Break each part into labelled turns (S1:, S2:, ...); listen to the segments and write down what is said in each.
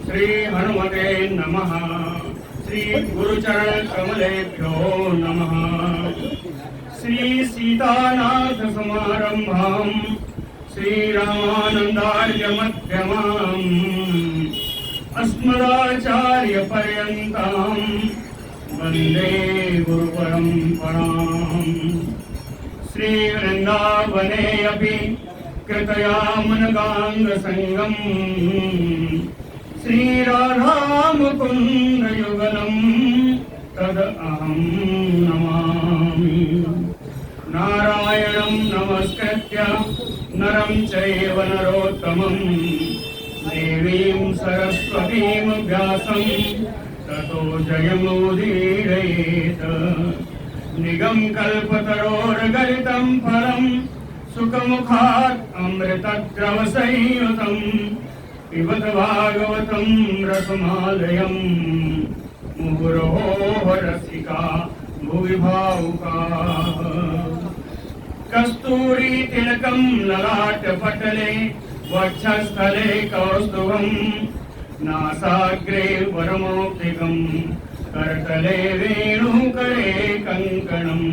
S1: श्री हनुमते नमः। श्री गुरुचरण कमलेभ्यो नमः। श्री सीतानाथ समारंभां श्रीरामानंदार्य मध्यमाम् अस्मदाचार्य पर्यन्तां वन्दे गुरुपरम्पराम्। श्री वृंदावने अपि कृतयामनगाङ्गसङ्गम् श्रीराधा मुकुन्द युगलम् तदहं नमामि। नारायणं नमस्कृत्य नरं चैव नरोत्तमं देवीं सरस्वतीं व्यासं ततो जयमुदीरयेत्। निगमकल्पतरोर्गलितं फलं सुखमुखात् अमृतद्रवसंयुतं पिबत भागवतं रसमालयं मुहुरहो रसिका भुवि भावुकाः। कस्तूरी तिलकं ललाटपटले वक्षस्थले कौस्तुभं नासाग्रे वरमौक्तिकं करतले वेणुकरे कङ्कणम्।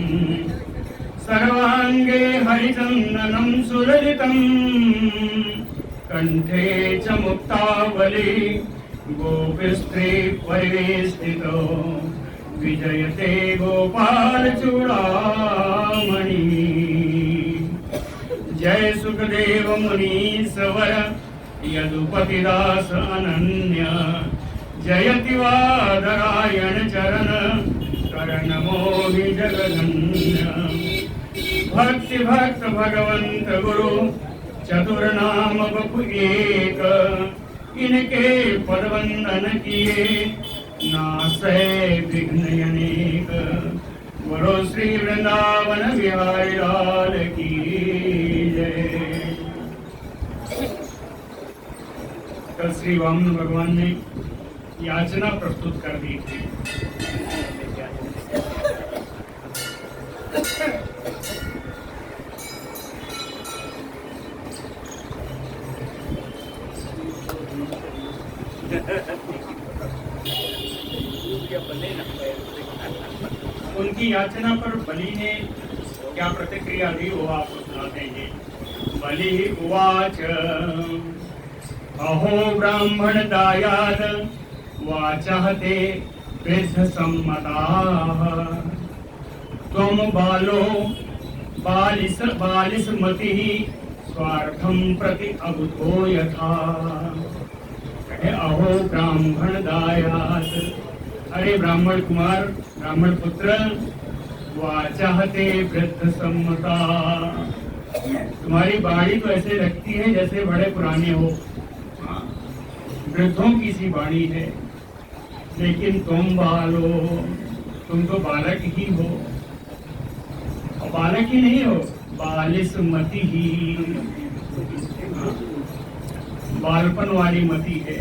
S1: सर्वाङ्गे हरिचन्दनं सुललितं कण्ठे च मुक्तावली गोपीस्त्री परिवेष्टितो विजयते गोपालचूडामणि। जय सुखदेव मुनीश्वर यदुपतिदास अनन्य जयति वादरायण चरण करणमोहि जगधन्य। भक्ति भक्त भगवंत गुरु चतुर्नाम बपु एक इनके पदवंदन किए नासै विघ्न अनेक। बोलो श्री वृंदावन बिहारी लाल की जय। कल श्री वामन भगवान ने याचना प्रस्तुत कर दी थी। उनकी याचना पर बलि ने क्या प्रतिक्रिया दी वो आपको सुनाते हैं। बलि उवाच अहो ब्राह्मण दायाद वाचः ते वृद्ध सम्मताः त्वं बालो बालिसमतिः स्वार्थं प्रति अबुधो यथा। अहो ब्राह्मण दायाद, अरे ब्राह्मण कुमार ब्राह्मण पुत्र, वाचाहते वृद्ध सम्मता, तुम्हारी बाणी तो ऐसे लगती है जैसे बड़े पुराने हो, वृद्धों की सी बाणी है। लेकिन तुम बालो, तुम तो बालक ही हो, और बालक ही नहीं हो, बालिसमति ही, बालपन वाली मति है।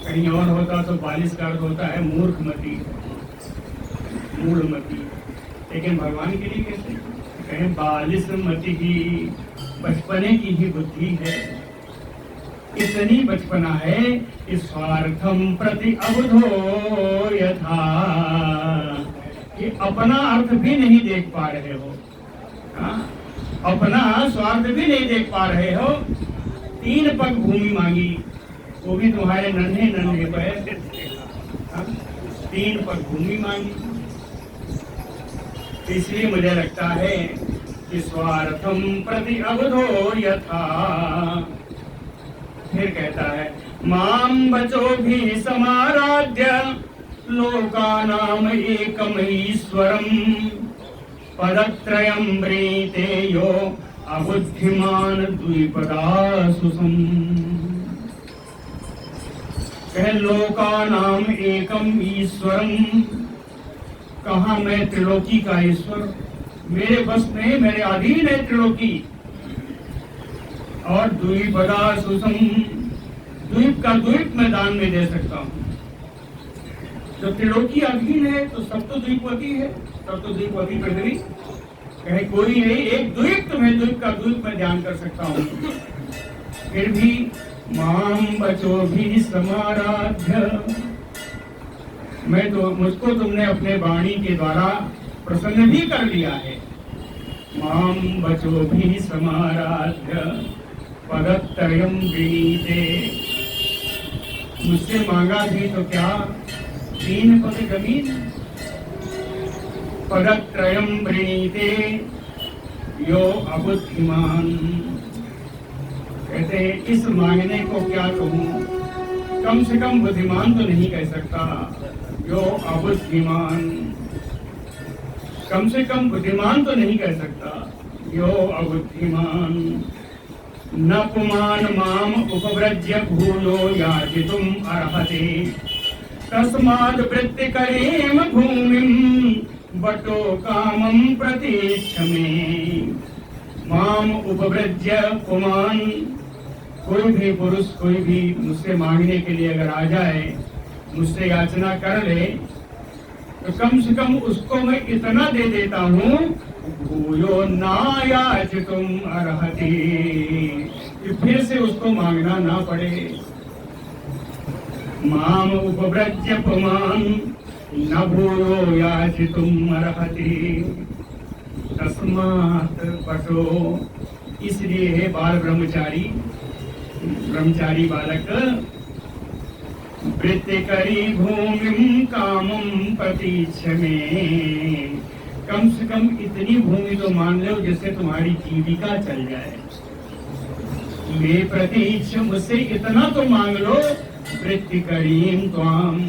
S1: कहीं और होता तो बालिश का अर्थ होता है मूर्खमती, मूढ़मती, लेकिन भगवान के लिए कैसे कहें बालिसमति ही, बचपने की ही बुद्धि है। इतनी बचपना है कि स्वार्थम प्रति अबुधो यथा, कि अपना अर्थ भी नहीं देख पा रहे हो, अपना स्वार्थ भी नहीं देख पा रहे हो। 3 पग भूमि मांगी, वो भी तुम्हारे नन्हे नन्हे पैर, 3 पग भूमि मांगी। इसलिए मुझे लगता है कि स्वार्थम प्रति अबुधो यथा। फिर कहता है माम बचो भी समाराध्य लोकानाम एकमईश्वरम पदत्रयं व्रीते यो अबुद्धिमान द्विपदासुसम। कह लोकानाम एकम ईश्वरम, कहा मैं त्रिलोकी का ईश्वर, मेरे बस में, मेरे अधीन है त्रिलोकी। और द्विपदासुसम, द्वीप का द्वीप मैं दान में दे सकता हूँ। जब त्रिलोकी अधीन है तो सब तो द्वीपवती है, सब तो द्वीपवती पृथ्वी। कहे कोई नहीं, एक द्वीप तुम्हें, द्वीप का द्वीप मैं ध्यान कर सकता हूँ। फिर भी माम बचो भी समाराध्य, मुझको तुमने अपने वाणी के द्वारा प्रसन्न भी कर लिया है। माम बचो भी समाराध्य पदत्रयम विनीते, मुझसे मांगा भी तो क्या 3 पद जमीन। पदत्रयम वृणीते यो अबुद्धिमान, कहते हैं इस मांगने को क्या कहूं, कम से कम बुद्धिमान तो नहीं कह सकता। यो अबुद्धिमान, कम से कम बुद्धिमान तो नहीं कह सकता। यो अबुद्धिमान न पुमान माम उपव्रज्य भूयो याचितुम अर्हते, तस्माद् वृत्ति करेम भूमिम बटो कामम प्रतीक्षमे। माम उपव्रज्य पुमान, कोई भी पुरुष कोई भी मुझसे मांगने के लिए अगर आ जाए, मुझसे याचना कर ले, तो कम से कम उसको मैं इतना दे देता हूँ, भूयो ना याचितुम अर्हति, कि फिर से उसको मांगना ना पड़े। माम उपव्रज्य पुमान न भूयो याचितुम अर्हति, तस्मात् पठो, इसलिए है बाल ब्रह्मचारी बालक, वृत्ति करी भूमि कामम प्रतीक्षमे, कम से कम इतनी भूमि तो मान लो जिससे तुम्हारी जीविका चल जाए। मे प्रतीक्ष, मुझसे इतना तो मांग लो, वृत्ति करीम त्वाम,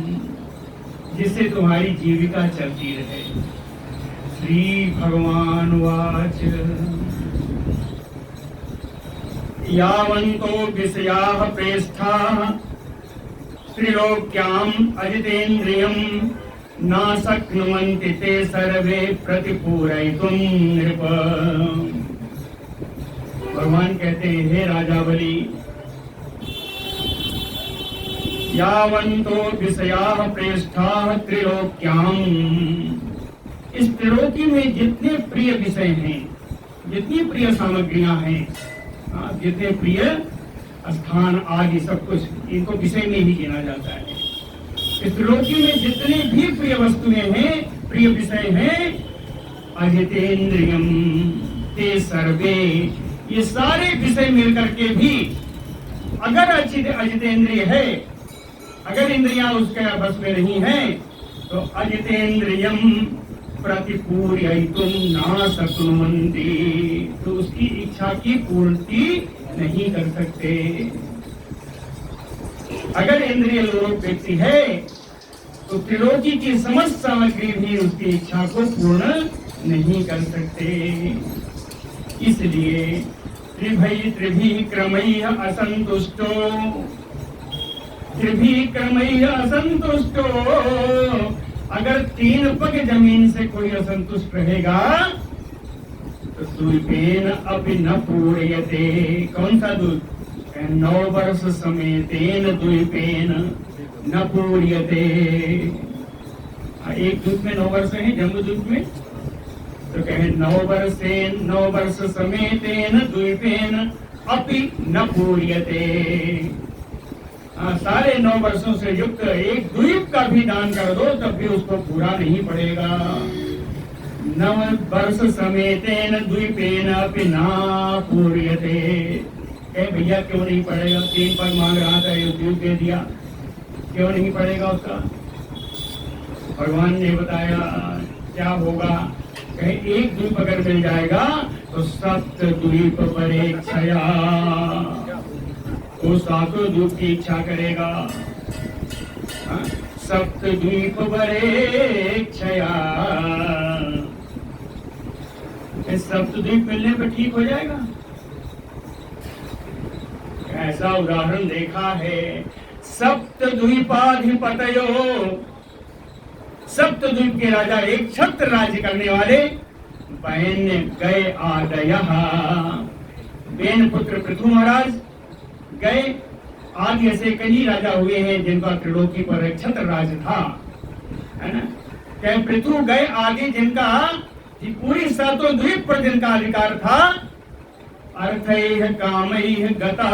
S1: जिससे तुम्हारी जीविका चलती रहे। श्री भगवान वाच यावन्तो विषयाः प्रेष्ठाः त्रिलोक्याम् अजितेन्द्रियम् न शक्नुवन्ति ते सर्वे प्रतिपूरयितुं नृप। भगवान कहते हैं, हे राजा बलि, यावन्तो विषयाः प्रेष्ठाः त्रिलोक्याम्, इस त्रिलोकी में जितने प्रिय विषय हैं, जितनी प्रिय सामग्रियां हैं, जितने प्रिय स्थान आदि सब कुछ, इनको विषय में ही गिना जाता है। इस त्रिलोकी में जितने भी प्रिय वस्तुएं हैं, प्रिय विषय हैं, अजितेन्द्रियम ते सर्वे, ये सारे विषय मिलकर के भी अगर अजितेंद्रिय है, अगर इंद्रियां उसके बस में नहीं है, तो अजितेन्द्रियम प्रतिपूर्ययितुम न शक्नुवन्ति, तो उसकी इच्छा की पूर्ति नहीं कर सकते। अगर इंद्रिय लोक व्यक्ति है, तो त्रिलोकी की समस्त सामग्री भी उसकी इच्छा को पूर्ण नहीं कर सकते। इसलिए त्रिभिः क्रमैः असंतुष्टो, त्रिभिः क्रमैः असंतुष्टो, अगर 3 पग जमीन से कोई असंतुष्ट रहेगा, तो द्वीपेन अपि न पूर्यते, कौन सा दूध, 9 वर्ष समेतेन द्वीपेन न पूर्यते। एक दूध में 9 वर्ष है, जम्बू दूध में, तो कहे 9 वर्ष समेतेन द्वीपेन अपि न पूर्यते। सारे 9 वर्षों से युक्त एक द्वीप का भी दान कर दो, तब भी उसको पूरा नहीं पड़ेगा। 9 वर्ष समेतेन द्वीपेन अपि न पूर्यते। भैया क्यों नहीं पड़ेगा, 3 पग मांग रहा था, ये द्वीप दे दिया, क्यों नहीं पड़ेगा उसका? भगवान ने बताया क्या होगा, कहे एक द्वीप अगर मिल जाएगा तो 7 द्वीप परेक्षया, वो 7 द्वीप की इच्छा करेगा। 7 द्वीप परेक्षया, 7 द्वीप मिलने पर ठीक हो जाएगा। ऐसा उदाहरण देखा है। 7 द्वीपाधिपतयो, 7 द्वीप के राजा, एक छत्र राज्य करने वाले, बैन गए आदयः, बैन पुत्र पृथु महाराज गए, आदि ऐसे कई राजा हुए हैं जिनका त्रिलोकी पर एक छत्र राज्य था, है ना। क्या पृथु गए आदि, जिनका पूरी 7 द्वीप पर जिनका अधिकार था। अर्थैः कामैः गता,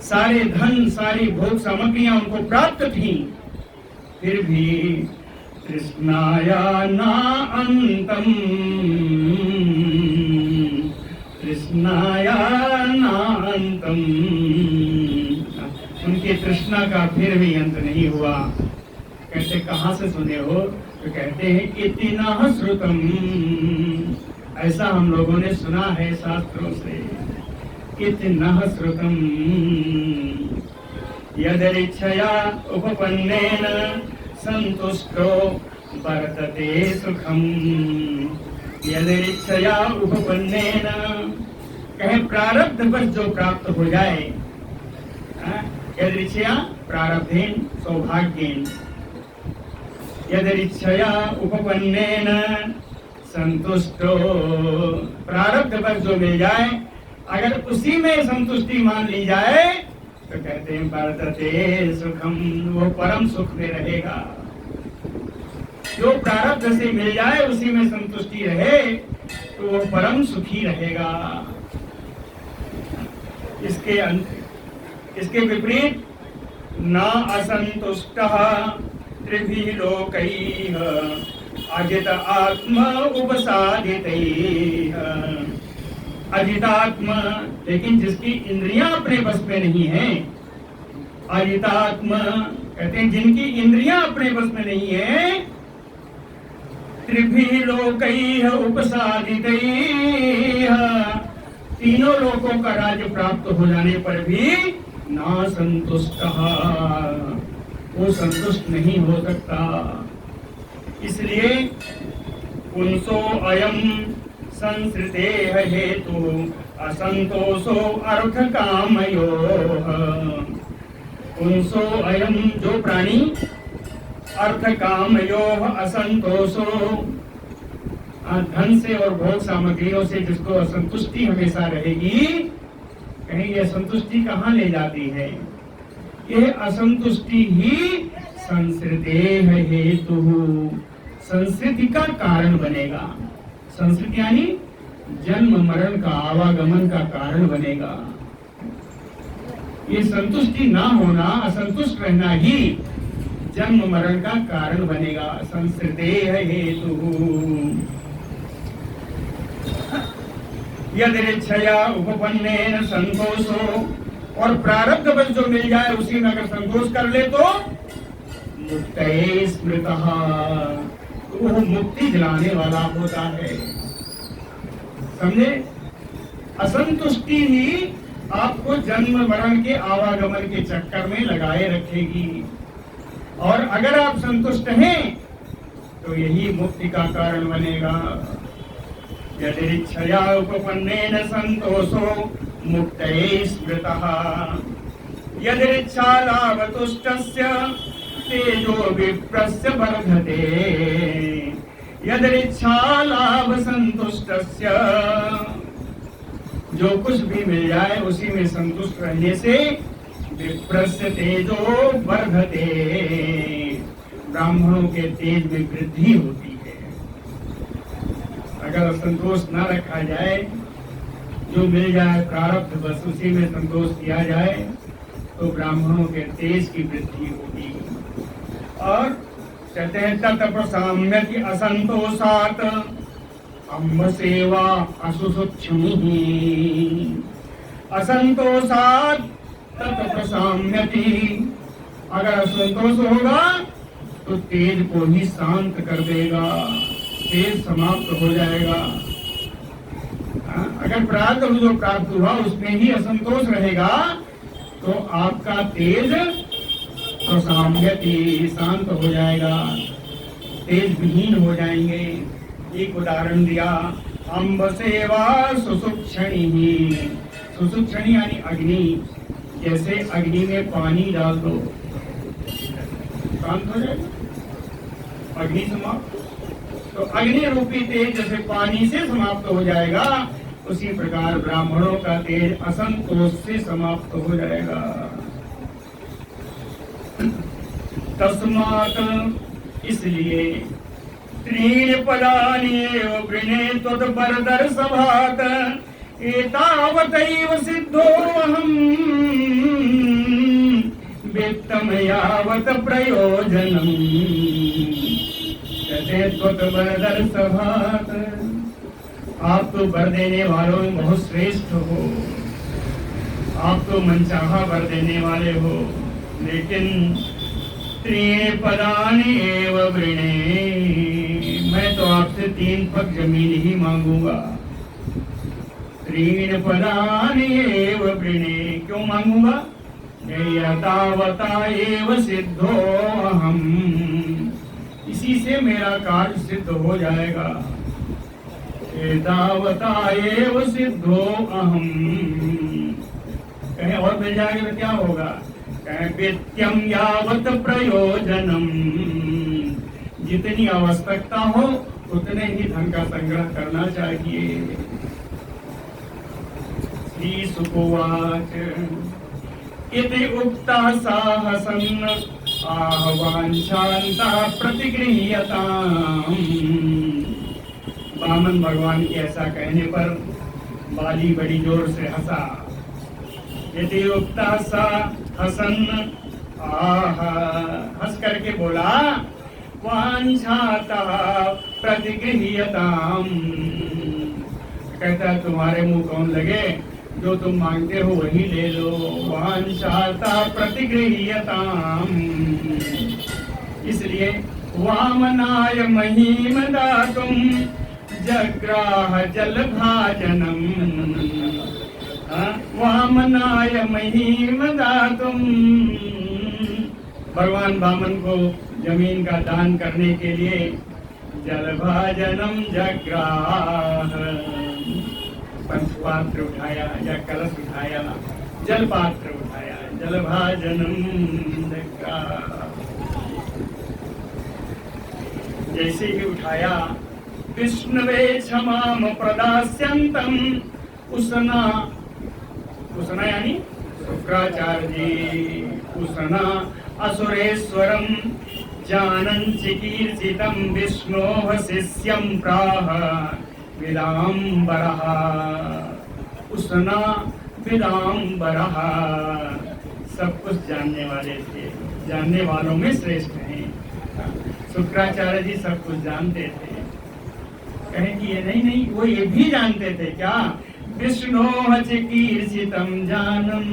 S1: सारे धन, सारी भोग सामग्रियां उनको प्राप्त थी, फिर भी तृष्णाया ना अंतम, तृष्णाया ना अंतम, उनकी तृष्णा का फिर भी अंत नहीं हुआ। कहते कहाँ से सुने हो? तो कहते हैं इतना श्रुतम, ऐसा हम लोगों ने सुना है शास्त्रों से। इतना श्रुतम यदरिच्छया उपपन्नेन संतुष्टो वर्तते सुखम, यदरिच्छया उपपन्नेन, कहे प्रारब्ध बस जो प्राप्त हो जाए, यदरिच्छया प्रारब्धेन सौभाग्येन, यदरिच्छया उपपन्नेन संतुष्टो, प्रारब्ध बस जो मिल जाए, अगर उसी में संतुष्टि मान ली जाए तो कहते हैं वर्तते सुखम, वो परम सुख में रहेगा। जो प्रारब्ध से मिल जाए उसी में संतुष्टि रहे तो वो परम सुखी रहेगा। इसके विपरीत न असंतुष्टः त्रिभिः लोकैः अजित आत्मा उपसादितैः, अजितात्मा, लेकिन जिसकी इंद्रियां अपने बस में नहीं है, अजितात्मा कहते हैं जिनकी इंद्रियां अपने बस में नहीं है, त्रिभिः लोकैः उपसादितैः, तीनों लोकों का राज्य प्राप्त हो जाने पर भी ना संतुष्टः, वो संतुष्ट नहीं हो सकता। इसलिए पुंसो अयम संसृते हेतु असंतोषो अर्थ कामयो, पुंसो अयम जो प्राणी अर्थ कामयो असंतोषो, धन से और भोग सामग्रियों से जिसको असंतुष्टि हमेशा रहेगी, कहीं यह संतुष्टि कहाँ ले जाती है? यह असंतुष्टि ही संसृते हेतु, संस्कृति का कारण बनेगा। संस्कृति यानी जन्म मरण का, आवागमन का कारण बनेगा। ये संतुष्टि ना होना, असंतुष्ट रहना ही जन्म मरण का कारण बनेगा। संस्कृते हेतु यदिच्छया उपपन्नेन संतोषो, और प्रारब्ध बस जो मिल जाए उसी में अगर संतोष कर ले तो मुक्तये स्मृतः, वो मुक्ति दिलाने वाला होता है। समझे? असंतुष्टि ही आपको जन्म मरण के आवागमन के चक्कर में लगाए रखेगी, और अगर आप संतुष्ट हैं तो यही मुक्ति का कारण बनेगा। यदिच्छया उपपन्नेन संतोषो मुक्तये स्मृतः, यदिच्छा लाभतुष्टस्य तेजो विप्रस्य वर्धते, यदिच्छा लाभ संतुष्टस्य, जो कुछ भी मिल जाए उसी में संतुष्ट रहने से विप्रस्य तेजो वर्धते, ब्राह्मणों के तेज में वृद्धि होती है। अगर संतोष न रखा जाए, जो मिल जाए प्रारब्ध बस उसी में संतोष किया जाए तो ब्राह्मणों के तेज की वृद्धि होगी। और कहते हैं तत् प्रसाम्यति असंतोषात् अम्ब सेवा असुसुक्षिणिः, असंतोषात् तत् प्रसाम्यति, अगर असंतोष होगा तो तेज को ही शांत कर देगा, तेज समाप्त हो जाएगा। अगर प्रारब्ध जो प्राप्त हुआ उसमें ही असंतोष रहेगा तो आपका तेज प्रसाम्यति, शांत हो जाएगा, तेज विहीन हो जाएंगे। एक उदाहरण दिया, अम्ब सेवा सुसुक्षणि, सुसुक्षणि यानी अग्नि, जैसे अग्नि में पानी डाल दो शांत हो जाएगा, अग्नि समाप्त। तो अग्नि रूपी तेज जैसे पानी से समाप्त हो जाएगा, उसी प्रकार ब्राह्मणों का तेज असंतोष से समाप्त हो जाएगा। तस्मात्, इसलिए त्रीणि पदानि एव वृणे त्वद्वरदर्शभात् एतावतैव सिद्धोऽहम् वित्तम यावत प्रयोजनम् कहते त्वत्वरदर सभात। आप तो वर देने वालों में बहुत श्रेष्ठ हो, आप तो मनचाहा वर देने वाले हो, लेकिन त्रीण पदानि एव वृणे, मैं तो आपसे 3 पग जमीन ही मांगूंगा। त्रीण पदानि एव वृणे, क्यों मांगूंगा? यतावता एव सिद्धो अहम्, इसी से मेरा कार्य सिद्ध हो जाएगा। एतावता एव सिद्धो अहम्, कहीं और मिल जाएगा तो क्या होगा? कहीं वित्यम यावत प्रयोजनम, जितनी आवश्यकता हो उतने ही धन का संग्रह करना चाहिए। श्री सुकोवाच इति उक्ता साहसन् आह्वांशान्ता प्रतिगृह्यताम्। वामन भगवान के ऐसा कहने पर बाली बड़ी जोर से हंसा। यदि उक्ता सा हसन, हंस करके बोला वांछाता प्रतिगृह्यताम्, कहता तुम्हारे मुंह कौन लगे, जो तुम मांगते हो वही ले लो। वांछाता प्रतिगृह्यताम्, इसलिए वामनाय महीम दातुम् जग्राह जलभाजनम्, वामनाय महीम दातुम्, भगवान वामन को जमीन का दान करने के लिए जलभाजनम जग्राह, पंचपात्र उठाया या कलश उठाया, जल पात्र उठाया, जलभाजनम जग्राह। जैसे ही उठाया विष्णुवे क्षमाम प्रदास्यन्तम्, उसना, उसना यानी शुक्राचार्य जी, उसना असुरेश्वरम जानन् चिकीर्षितं विष्णोः शिष्यं प्राह विदाम्बरः। उसना विदाम्बरः, सब कुछ जानने वाले थे, जानने वालों में श्रेष्ठ हैं। शुक्राचार्य जी सब कुछ जानते थे। कहेंगे ये नहीं, वो ये भी जानते थे क्या? विष्णोः चिकीर्षितं जानम्,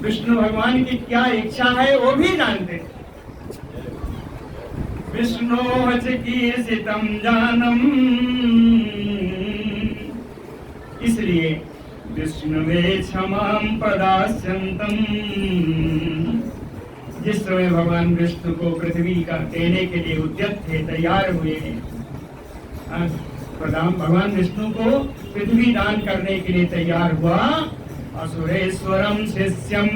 S1: विष्णु भगवान की क्या इच्छा है वो भी जानते थे। विष्णोः चिकीर्षितं जानम्, इसलिए विष्णुवे क्षमां प्रदास्यन्तम्। जिस समय भगवान विष्णु को पृथ्वी का देने के लिए उद्यत थे, तैयार हुए, भगवान विष्णु को पृथ्वी दान करने के लिए तैयार हुआ। असुरेश्वरम शिष्यम,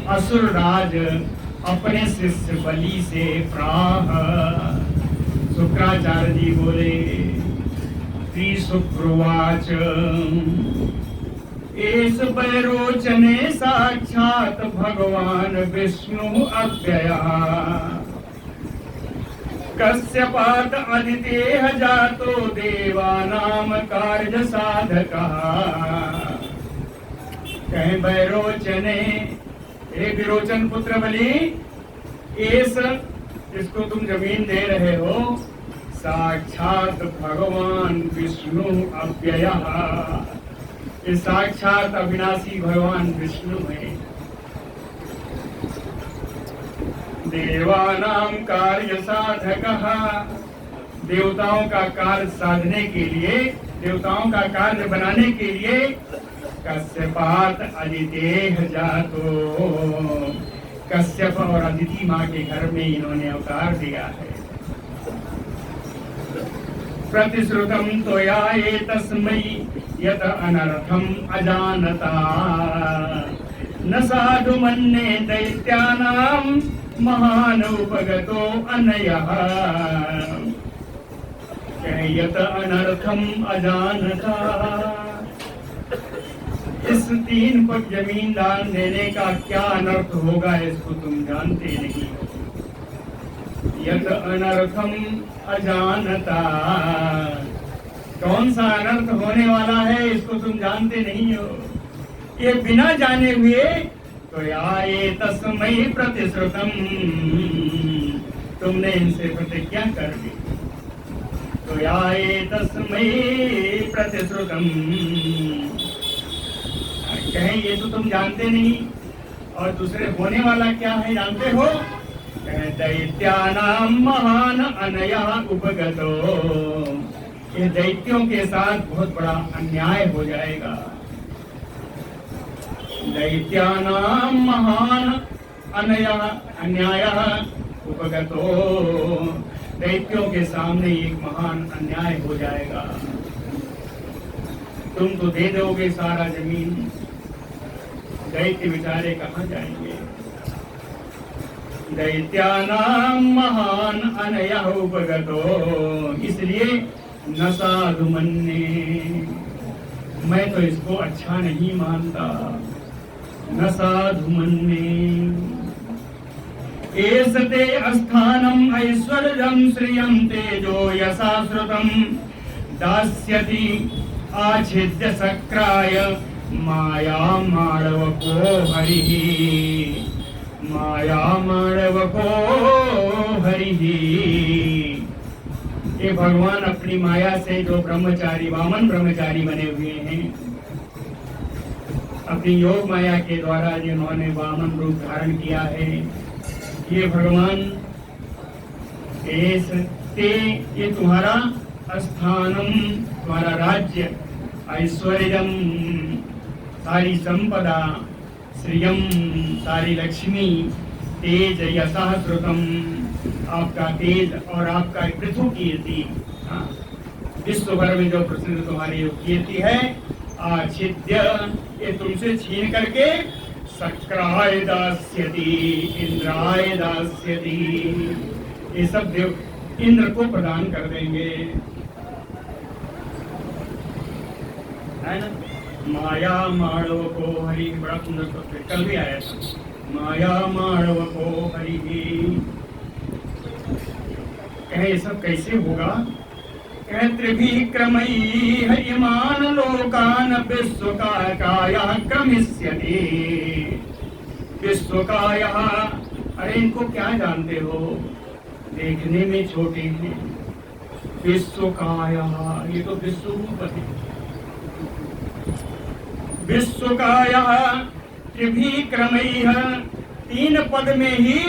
S1: असुर राज अपने शिष्य बलि से प्राह। शुक्राचार्य जी बोले श्री शुक्रवाच एस वैरोचने साक्षात भगवान विष्णु अव्ययः, कश्यपात अदितेह जातो देवानाम कार्य साधकः। कहे वैरोचने, हे विरोचन पुत्र बलि, एस, इसको तुम जमीन दे रहे हो, साक्षात भगवान विष्णु अव्ययः, ये साक्षात अविनाशी भगवान विष्णु है। देवानाम कार्य साधकः, देवताओं का कार्य साधने के लिए, देवताओं का कार्य बनाने के लिए कश्यपात अदितेह जातो, कश्यप और अदिति माँ के घर में इन्होंने अवतार दिया है। प्रतिश्रुतम त्वया एतस्मै यत अनर्थम अजानता, न साधु मन्ये दैत्यानां महान उपगतो अनयः। यत अनर्थम अजानता, इस 3 पग जमीन दान देने का क्या अनर्थ होगा इसको तुम जानते नहीं। यत अनर्थम अजानता, कौन सा अनर्थ होने वाला है इसको तुम जानते नहीं हो। ये बिना जाने हुए तो आए तस्मय प्रतिश्रुतम, तुमने इनसे प्रतिज्ञा कर दी। तो आए तस्मय प्रतिश्रुतम, कहें ये तो तुम जानते नहीं, और दूसरे होने वाला क्या है जानते हो? दैत्यानाम महान अनया उपगतो, ये दैत्यों के साथ बहुत बड़ा अन्याय हो जाएगा। दैत्यानाम महान अनया अन्याय उपगतो, दैत्यों के सामने एक महान अन्याय हो जाएगा। तुम तो दे दोगे सारा जमीन, दैत्य बेचारे कहाँ जाएंगे? दैत्यानाम महान अनया उपगतो, इसलिए न साधु मन्ये, मैं तो इसको अच्छा नहीं मानता। न साधु मन्ये एसते अस्थानम ऐश्वर्यं श्रियं तेजो यशा श्रुतं दास्यति आच्छिद्य सक्राय माया माणवको हरिः, माया माणवको हरिः। ये भगवान अपनी माया से जो ब्रह्मचारी वामन ब्रह्मचारी बने हुए हैं, अपनी योग माया के द्वारा जिन्होंने वामन रूप धारण किया है, ये भगवान ये तुम्हारा स्थानम, तुम्हारा राज्य, ऐश्वर्यम सारी संपदा, श्रियम सारी लक्ष्मी, तेज यशः श्रुतम आपका तेज और आपका पृथु कीर्ति, विश्व भर में जो प्रसिद्ध तुम्हारी कीर्ति है, आच्छिद्य ये तुमसे छीन करके सक्राय दास्यति इंद्राय दास्यति, ये सब देव इंद्र को प्रदान कर देंगे, है ना। माया माणव को हरि, बड़ा सुंदर शब्द कल भी आया था। माया माणव को हरि, कहे ये सब कैसे होगा? कहे त्रिभिक्रमई हरिमान लोकान विश्वकाया क्रमिष्यति, विश्वकाया, अरे इनको क्या जानते हो, देखने में छोटे हैं। विश्वकाया, ये तो विश्व रूप है। विश्वकाया त्रिभिक्रमैः, तीन पद में ही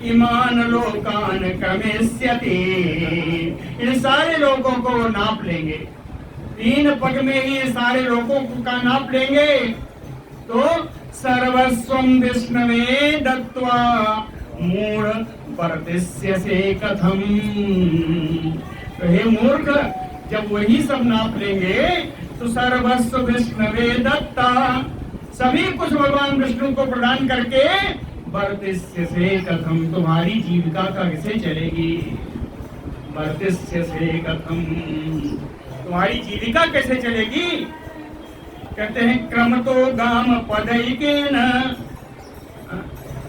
S1: इमान लोकान क्रमेष्यति, इन सारे लोगों को नाप लेंगे। तीन पद में ही सारे लोगों का नाप लेंगे। तो सर्वस्वं विष्णवे दत्त्वा मूढ़ वर्तिष्यसे कथम, तो हे मूर्ख, जब वही सब नाप लेंगे तो सर्वस्व विष्णवे दत्ता, सभी कुछ भगवान विष्णु को प्रदान करके वर्तिष्यसे कथम, तुम्हारी जीविका कैसे चलेगी? वर्तिष्यसे कथम, तुम्हारी जीविका कैसे चलेगी? कहते हैं क्रम तो गाम पदैकेन,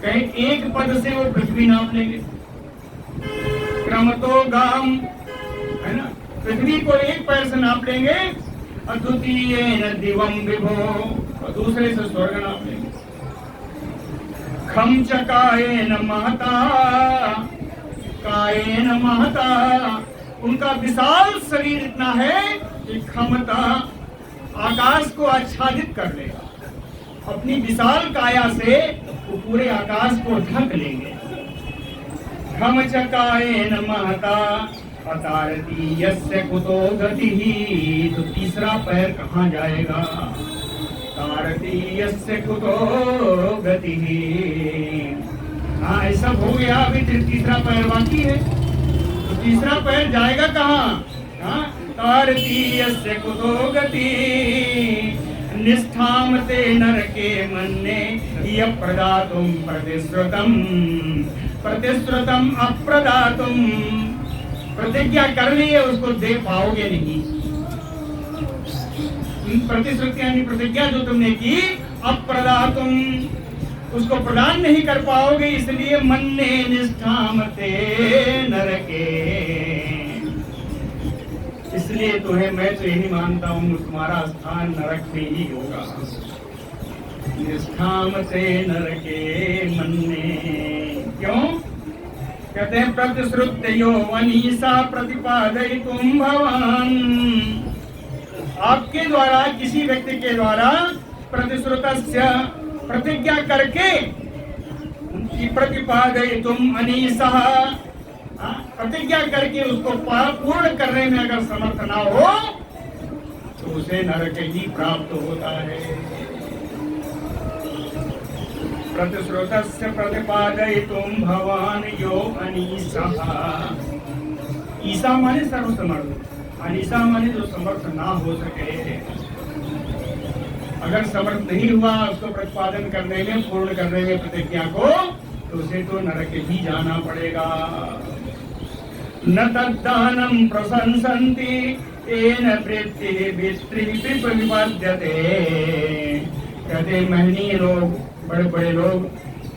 S1: कहीं एक पद से वो पृथ्वी नाप लेंगे। क्रम तो गाम, है ना, पृथ्वी को एक पैर से नाप लेंगे, और द्वितीय दिवम विभो, और दूसरे से स्वर्ग नाप लेंगे। खम च कायेन महता, कायेन महता, उनका विशाल शरीर इतना है कि खमता आकाश को आच्छादित कर लेगा। अपनी विशाल काया से वो पूरे आकाश को ढक लेंगे। खम च कायेन महता अतारती यस्य कुतो गतिः, तो तीसरा पैर कहाँ जाएगा? तारती यस्य कुतो गतिः, हाँ ऐसा हो गया। अभी तीसरा पैर बाकी है, तो तीसरा पैर जाएगा कहाँ? हाँ, तारती यस्य कुतो गतिः, निष्ठाम ते नरके मन्ये य प्रदातुम प्रतिश्रुतम, प्रतिश्रुतम अप्रदातुम, प्रतिज्ञा कर ली है उसको दे पाओगे नहीं। प्रतिश्रुति यानी प्रतिज्ञा जो तुमने की, अप्रदातुम, उसको प्रदान नहीं कर पाओगे, इसलिए मन्ये निष्ठाम ते नरके, इसलिए तुम्हें मैं तो यही मानता हूँ तुम्हारा स्थान नरक में ही होगा। निष्काम से नरके मन में। क्यों? कहते हैं प्रतिश्रुत्यो अनीसा प्रतिपादयितुम भवान। आपके द्वारा, किसी व्यक्ति के द्वारा प्रतिश्रुतस्य प्रतिज्ञा करके प्रतिपादयितुम अनीसा, प्रतिज्ञा करके उसको पूर्ण करने में अगर समर्थ ना हो तो उसे नरक ही प्राप्त होता है। प्रतिश्रुतस्य प्रतिपादयितुम भवान यो अनीसा। ईसा माने सर्वसमर्थ, अनीसा माने जो समर्थ ना हो सके। अगर समर्थ नहीं हुआ उसको प्रतिपादन करने में, पूर्ण करने में प्रतिज्ञा को, तो उसे तो नरक ही जाना पड़ेगा। न तद्दानम प्रशंसन्ति तेन वृत्तिः विपद्यते। कहते महनीय लोग, बड़े बड़े लोग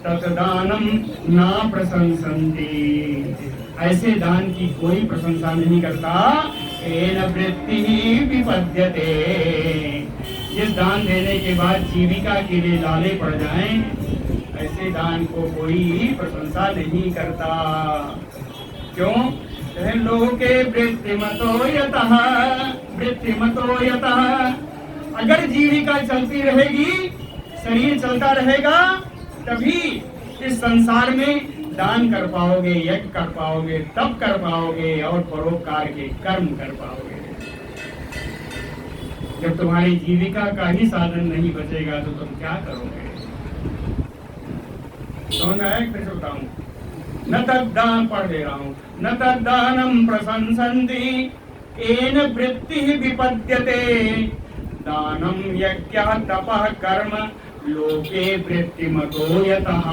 S1: तत्दानम ना प्रशंसन्ति, ऐसे दान की कोई प्रशंसा नहीं करता। तेन वृत्तिः विपद्यते, जिस दान देने के बाद जीविका के लिए लाले पड़ जाएं, ऐसे दान को कोई प्रशंसा नहीं करता। क्यों? लोके वृत्तिमतो यतः, अगर जीविका चलती रहेगी, शरीर चलता रहेगा, तभी इस संसार में दान कर पाओगे, यज्ञ कर पाओगे, तप कर पाओगे और परोपकार के कर्म कर पाओगे। जब तुम्हारी जीविका का ही साधन नहीं बचेगा तो तुम क्या करोगे? समझ में आया? फिर से बताऊं, न तद्दान, पढ़ दे रहा हूं, न तद्दानम प्रशंसन्ति येन वृत्तिः विपद्यते। दानम यज्ञः तपः कर्म लोके वृत्तिमतो यतः।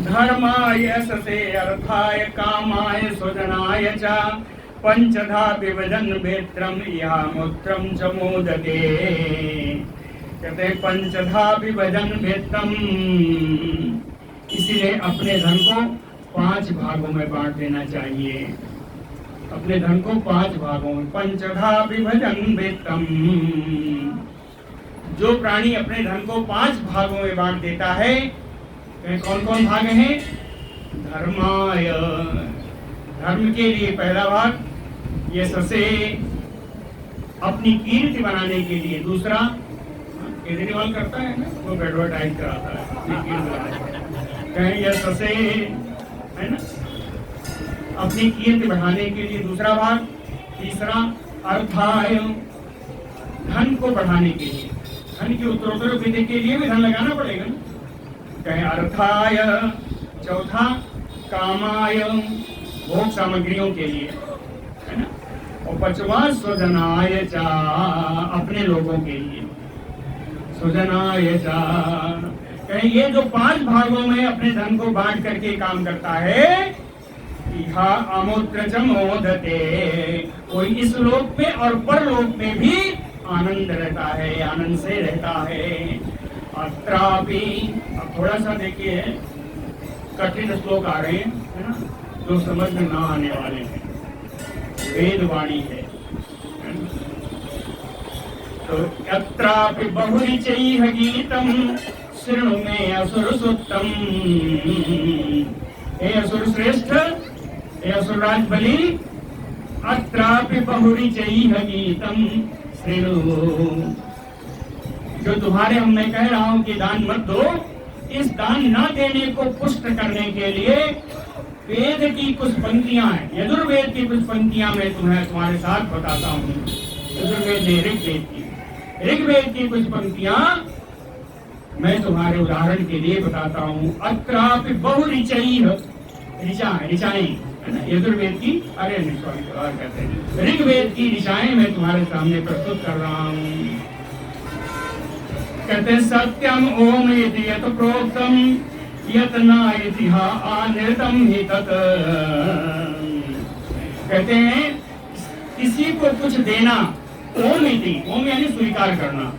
S1: धर्माय यशसे अर्थाय कामाय स्वजनाय च पंचधा विभजन वेत्रम यामुत्रम च मोदते। कहते पंचधा विभजन वेत्रम, इसीलिए अपने धन को 5 भागों में बांट देना चाहिए। अपने धन को 5 भागों में, पंचधा विभजन वेत्रम। जो प्राणी अपने धन को 5 भागों में बांट देता है, कौन कौन भाग हैं? धर्माय, धर्म के लिए पहला भाग, यशसे, अपनी कीर्ति बनाने के लिए दूसरा, केजरीवाल करता है ना, वो एडवर्टाइज कराता है, कहीं यशसे, है ना, अपनी कीर्ति बढ़ाने के लिए दूसरा भाग। तीसरा अर्थाय, धन को बढ़ाने के लिए, धन की उत्तरोत्तर वृद्धि के लिए भी धन लगाना पड़ेगा ना, कहीं अर्थाय। चौथा कामाय, भोग सामग्रियों के लिए, है ना। और 5वां स्वजनाय चा, अपने लोगों के लिए, स्वजनाय चा। कहीं ये जो 5 भागों में अपने धन को बांट करके काम करता है, इहा अमुत्र च मोदते, कोई इस लोक में और परलोक में भी आनंद रहता है, आनंद से रहता है। अत्रापि, अब थोड़ा सा देखिए, कठिन श्लोक आ रहे हैं, है ना, जो समझ में ना आने वाले हैं, वेदवाणी है। तो अत्रापि बहुरिचैः गीतम शृणु मे असुर सुत्तम। हे असुर श्रेष्ठ, हे असुरराज बलि, अत्रापि बहुरिचैः गीतम शृणु। जो तुम्हारे हम मैं कह रहा हूं कि दान मत दो, इस दान न देने को पुष्ट करने के लिए वेद की कुछ पंक्तियां हैं, यजुर्वेद की कुछ पंक्तियां मैं तुम्हारे साथ बताता हूँ। यजुर्वेद ने ऋग्वेद की कुछ पंक्तियां मैं तुम्हारे उदाहरण के लिए बताता हूँ। अत्रापि बहुरिचैः, ऋचाएं, है ना, यजुर्वेद की, अरे कहते हैं ऋग्वेद की ऋचाएं मैं तुम्हारे सामने प्रस्तुत कर रहा हूँ। कहते सत्यम ओम इति यत प्रोक्तम यत न इतिहा अनृतम हि तत्। कहते हैं किसी को कुछ देना, ओम इति, ओम यानी स्वीकार करना,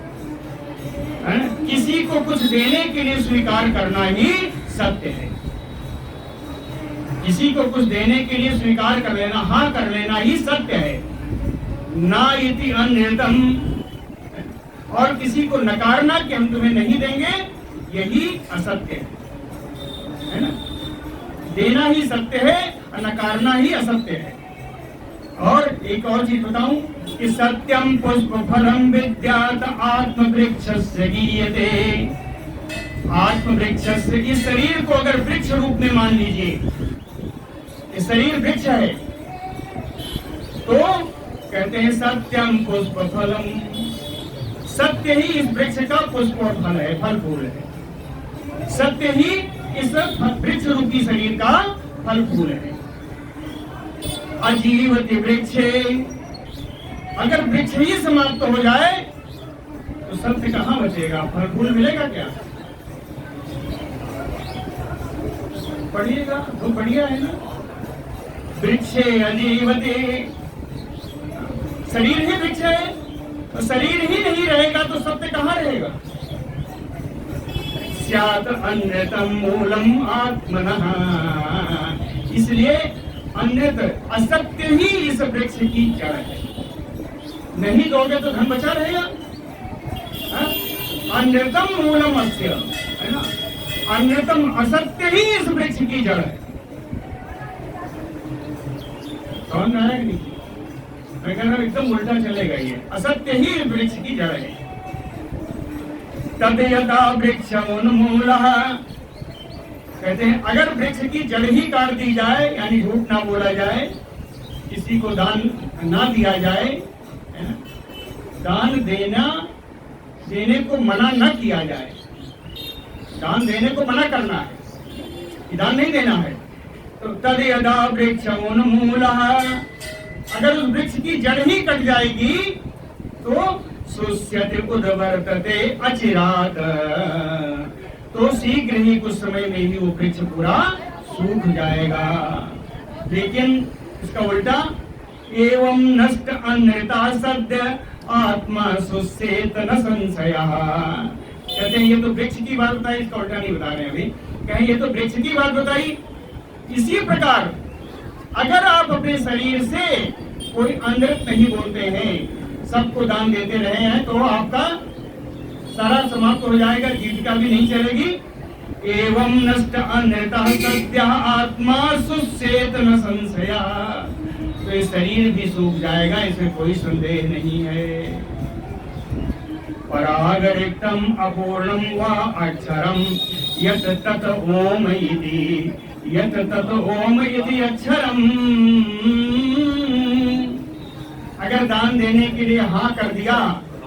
S1: है ना, किसी को कुछ देने के लिए स्वीकार करना ही सत्य है। किसी को कुछ देने के लिए स्वीकार कर लेना, हाँ कर लेना ही सत्य है। ना इति अनृतम, और किसी को नकारना कि हम तुम्हें नहीं देंगे, यही असत्य है ना। देना ही सत्य है और नकारना ही असत्य है। और एक और चीज बताऊं कि सत्यम पुष्प फलम विद्यात आत्मवृक्षस्य गीयते। आत्मवृक्षस्य, इस शरीर को अगर वृक्ष रूप में मान लीजिए, ये शरीर वृक्ष है, तो कहते हैं सत्यम पुष्प फलम, सत्य ही इस वृक्ष का पुष्प और फल है, फल फूल है। सत्य ही इस वृक्ष रूपी शरीर का फल फूल है। अजीवति वृक्षे, अगर वृक्ष ही समाप्त हो जाए तो सत्य कहां बचेगा, फल फूल मिलेगा क्या? पढ़िएगा तो बढ़िया है ना। वृक्षे अजीवते, शरीर ही वृक्ष है, तो शरीर ही नहीं रहेगा तो सत्य कहां रहेगा? स्यात् अन्यतम मूलम आत्मनः, इसलिए अन्यत्र असत्य ही इस वृक्ष की जड़ है। नहीं दोगे तो धन बचा रहेगा। अन्यतम मूलम अस्य, है ना, अन्यतम असत्य ही इस वृक्ष की जड़ है। समझ में आया कि नहीं? मैं कह रहा हूं एकदम उल्टा चलेगा ये, असत्य ही इस वृक्ष की जड़ है। तद यथा वृक्ष उन्मूलः, कहते हैं अगर वृक्ष की जड़ ही काट दी जाए, यानी झूठ ना बोला जाए, किसी को दान ना दिया जाए, दान देने को मना न किया जाए, दान देने को मना करना है, दान नहीं देना है, तो तद यदा वृक्ष उन्मूलः, अगर उस वृक्ष की जड़ ही कट जाएगी तो सुस्यते उद्वर्तते अचिरात्, तो शीघ्र ही कुछ समय में ही वो वृक्ष पूरा सूख जाएगा। लेकिन इसका उल्टा, एवं नष्ट अनृता सद्य आत्मा सुस्येत न संशयः, कहते हैं ये तो वृक्ष की बात बताई, इसका उल्टा नहीं बता रहे अभी, कहें ये तो वृक्ष की बात बताई। इसी प्रकार अगर आप अपने शरीर से कोई अनृत नहीं बोलते हैं, सबको दान देते रहे हैं, तो आपका सारा समाप्त हो जाएगा, जीविका भी नहीं चलेगी। एवं नष्ट अनृतः सद्यः आत्मा सुस्येत न संशयः, तो ये शरीर भी सूख जाएगा, इसमें कोई संदेह नहीं है। परागरिक्तम अपूर्णम व अक्षरम यत तत ओम इति, यत तत ओम इति अक्षरम, अगर दान देने के लिए हाँ कर दिया,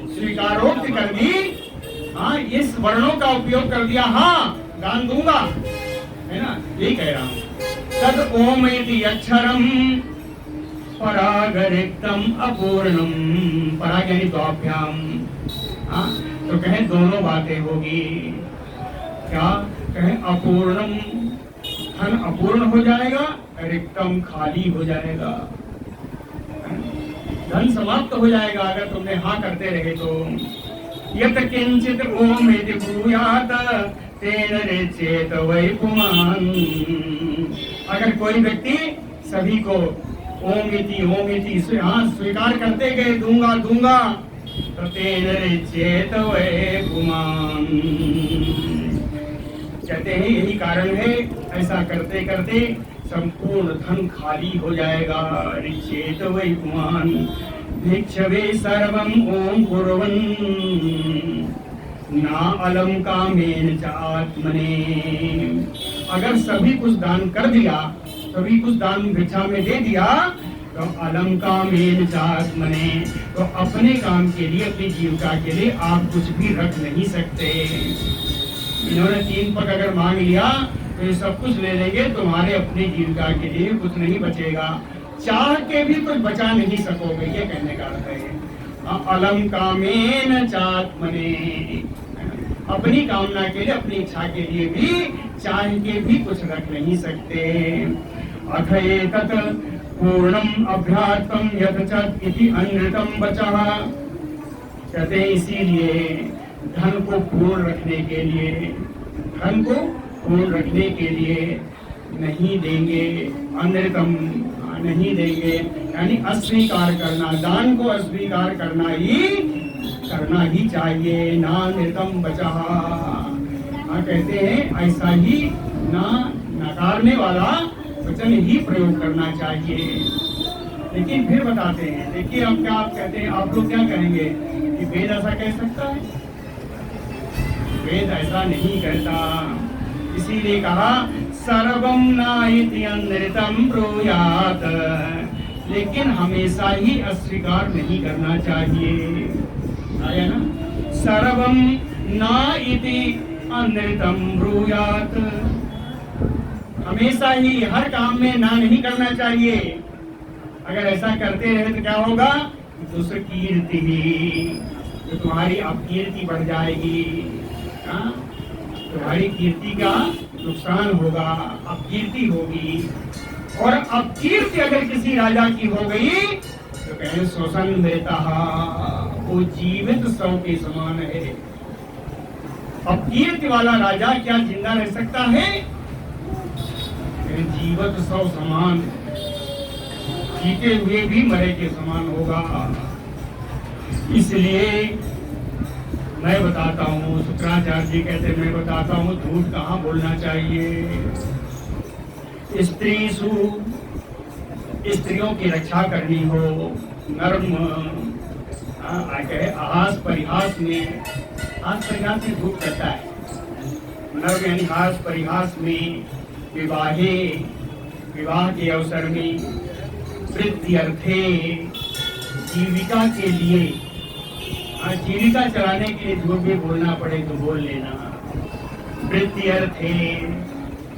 S1: स्वीकारोक्त कर दी, हाँ इस वर्णों का उपयोग कर दिया, हाँ दान दूंगा, है ना, यही कह रहा हूं। तद ओम इति अक्षरम परागरिक्तम अपूर्णम, पराग यानी द्वाभ्याम, हाँ तो कहें दोनों बातें होगी। क्या कहें? अपूर्णम, धन अपूर्ण हो जाएगा, रिक्तम खाली हो जाएगा, धन समाप्त हो जाएगा अगर तुमने हाँ करते रहे तो। यत किंचित ओम इति ब्रूयात तेन रिच्येत वै पुमान्, अगर कोई व्यक्ति सभी को ओम इति हाँ स्वीकार करते गए, दूंगा दूंगा, तो तेन रिच्येत वै पुमान्, कहते हैं यही कारण है, ऐसा करते करते संपूर्ण धन खाली हो जाएगा। रिच्येत वै पुमान् भिक्षवे सर्वं ओम कुर्वन् ना अलम कामेन च आत्मने, अगर सभी कुछ दान कर दिया, सभी कुछ दान भिक्षा में दे दिया, तो अलम कामेन च आत्मने, तो अपने काम के लिए, अपनी जीविका के लिए आप कुछ भी रख नहीं सकते। इन्होंने 3 पग अगर मांग लिया तो ये सब कुछ ले लेंगे, तुम्हारे अपनी जीविका के लिए कुछ नहीं बचेगा, चाह के भी कुछ बचा नहीं सकोगे, ये कहने का अर्थ है। अलम कामेन चात्मने, अपनी कामना के लिए, अपनी इच्छा के लिए भी चाह के भी कुछ रख नहीं सकते। अथ एतत् पूर्णम अभ्यात्म यथचत इति अनृतम बचः, कहते हैं इसीलिए धन को पूर्ण रखने के लिए, धन को पूर्ण रखने के लिए नहीं देंगे, अनृतम नहीं देंगे, यानी अस्वीकार करना, दान को अस्वीकार करना ही चाहिए। ना नृतम बचा, कहते हैं ऐसा ही ना नकारने वाला वचन ही प्रयोग करना चाहिए। लेकिन फिर बताते हैं, देखिए हम क्या आप कहते हैं, आप लोग क्या कहेंगे कि वेद ऐसा कह सकता है? वेद ऐसा नहीं कहता, इसीलिए कहा सर्वम नाइति अनृतम ब्रूयात, लेकिन हमेशा ही अस्वीकार नहीं करना चाहिए। आया ना, सर्वम नाइति अनृतम ब्रूयात, हमेशा ही हर काम में ना नहीं करना चाहिए। अगर ऐसा करते रहे तो क्या होगा? दुष्कीर्ति, तो तुम्हारी अपकीर्ति बढ़ जाएगी, तुम्हारी कीर्ति का नुकसान होगा, अपकीर्ति होगी। और अपकीर्ति अगर किसी राजा की हो गई तो कहें शोषण देता, वो जीवित शव के समान है। अपकीर्ति वाला राजा क्या जिंदा रह सकता है? जीवित शव समान, जीते हुए भी मरे के समान होगा। इसलिए मैं बताता हूँ, शुक्राचार्य जी कहते मैं बताता हूँ झूठ कहाँ बोलना चाहिए। स्त्रियों की रक्षा करनी हो, नर्म हास परिहास में, हास परिहास में झूठ करता है। नर्म यानी हास परिहास में, विवाह के अवसर में, वृत्ति अर्थे, जीविका के लिए, जीविका चलाने के लिए जो भी बोलना पड़े तो बोल लेना। वृत्ति अर्थे,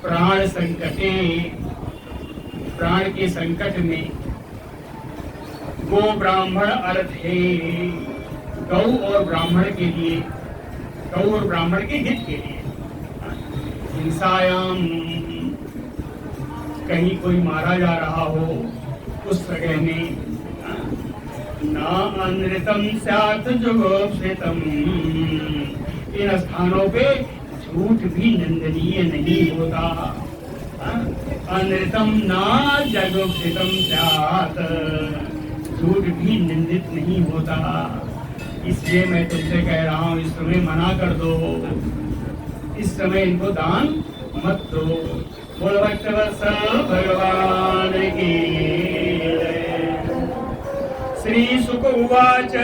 S1: प्राण संकटे, प्राण के संकट में, गो ब्राह्मण अर्थे, गौ और ब्राह्मण के लिए, गौ और ब्राह्मण के हित के लिए। हिंसायाम, कहीं कोई मारा जा रहा हो उस जगह में, ना अनृतम स्यात् जुगोप्सितम, इन स्थानों पे झूठ भी निंदनीय नहीं होता। अनृतम ना जुगोप्सितम स्यात्, झूठ भी निंदित नहीं होता। इसलिए मैं तुमसे कह रहा हूँ इस समय मना कर दो, इस समय इनको दान मत दो। बोल भक्तवत्सल भगवान की। श्री शुक उवाच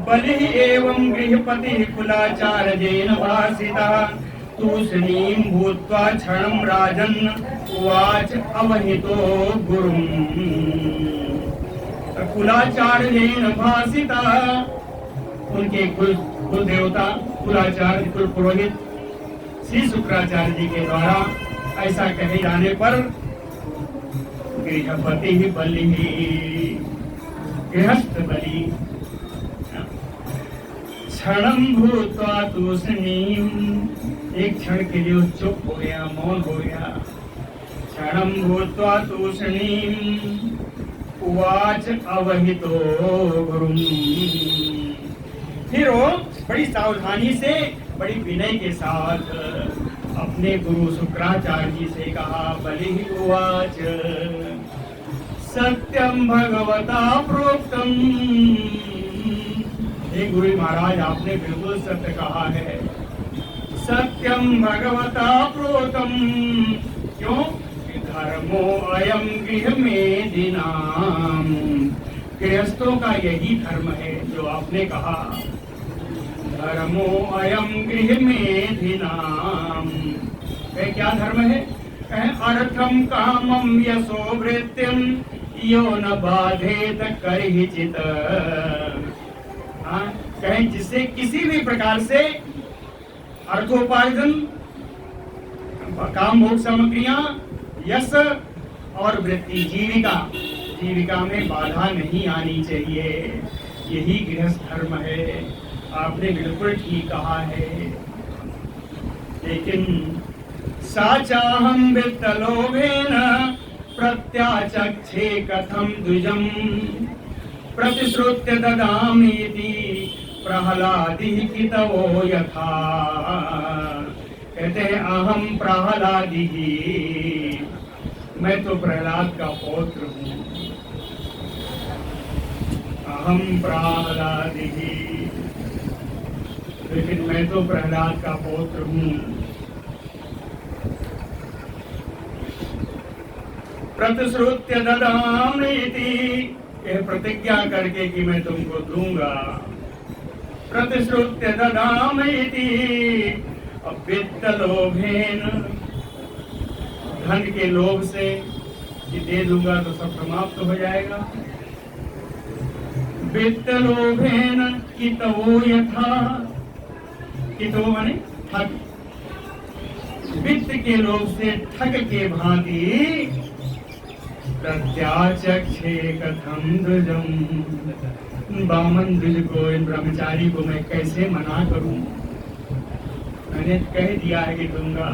S1: बलिः एवं गृहपतिः कुलाचार्येण भासितः तूष्णीं भूत्वा क्षणं राजन् उवाच अवहितो गुरुम्। कुलाचार्येण भासितः, उनके कुल देवता कुलाचार्य, कुल पुरोहित श्री शुक्राचार्य जी के द्वारा ऐसा कहे जाने पर गृहपति बलि, गृहस्थ बलि, क्षणम भूत्वा तूष्णीं, एक क्षण के लिए चुप हो गया, मौन हो गया। क्षणम भूत्वा तूष्णीं उवाच अवहितो गुरुम्। फिर वो बड़ी सावधानी से, बड़ी विनय के साथ अपने गुरु शुक्राचार्य जी से कहा, बलिः उवाच सत्यम भगवता प्रोक्तम। हे गुरु महाराज, आपने बिल्कुल सत्य कहा है। सत्यम भगवता प्रोक्तम, क्यों? धर्मो अयम गृह में दिनाम, गृहस्थों का यही धर्म है जो आपने कहा। धर्मो अयम गृह में धिनाम, क्या धर्म है? अर्थम कामम यशो वृत्तिम यो न बाधेत करहिचित। कहें जिससे किसी भी प्रकार से अर्थोपार्जन, काम भोग सामग्रियां, यश और वृत्ति, जीविका में बाधा नहीं आनी चाहिए। यही गृहस्थ धर्म है। आपने बिल्कुल ठीक कहा है। लेकिन साचाहम वित्तलोभेन प्रत्याचक्षे कथम द्विजम प्रतिश्रुत्य ददामीति प्रहलादि कितवो यथा। कहते हैं अहम प्रहलादि मैं तो प्रहलाद का पौत्र हूँ। अहम प्रहलादि, लेकिन मैं तो प्रहलाद का पौत्र हूँ। प्रतिश्रुत्य ददामीति, यह प्रतिज्ञा करके कि मैं तुमको दूंगा। प्रतिश्रुत्य ददामीति वित्तलोभेन, धन के लोभ से कि दे दूंगा तो सब समाप्त हो जाएगा। वित्तलोभेन कितवो यथा, कितवो माने ठग, वित्त के लोभ से ठग के भांति प्रत्याचक्षे कथम द्विजम, बामन द्विज को, इन ब्रह्मचारी को मैं कैसे मना करूं। मैंने कह दिया है कि दूंगा,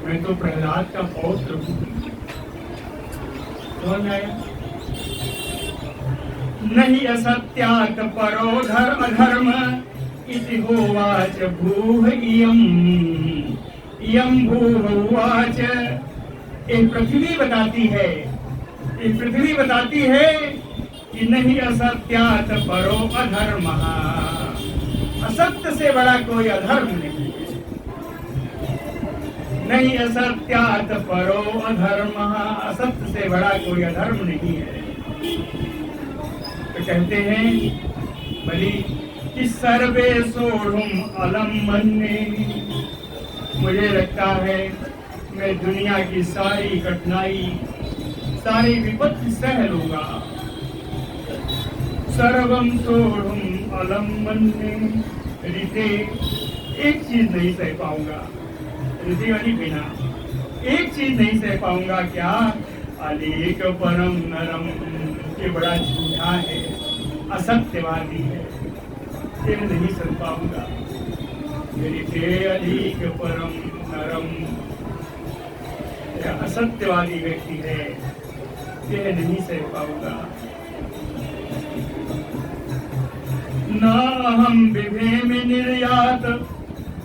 S1: मैं तो प्रहलाद का पौत्र हूँ। समझ आया? नहीं असत्यात परो अधर्म इति होवाच भूः इयम्, इयम् भूः उवाच। ये पृथ्वी बताती है, ये पृथ्वी बताती है कि नहीं असत्यात परो अधर्म, असत्य से बड़ा कोई अधर्म नहीं है। नहीं असत्यात परो अधर्म, असत्य से बड़ा कोई अधर्म नहीं है। तो कहते हैं बलि कि सर्वे सोढ़ुम अलम मन्ने, मुझे लगता है मैं दुनिया की सारी कठिनाई, सारी विपत्ति सह लूंगा। सर्वम सोढ़ुम अलम मन्ने, रीते एक चीज नहीं सह पाऊंगा, रीति वाली बिना एक चीज नहीं सह पाऊंगा। क्या? अलीक परम नरम, ये बड़ा झूठा है, असत्यवादी है, ये नहीं सह पाऊंगा। रीते अलीक परम नरम, असत्यवादी व्यक्ति है, यह नहीं सह पाऊंगा। न हम विभेमि निर्यात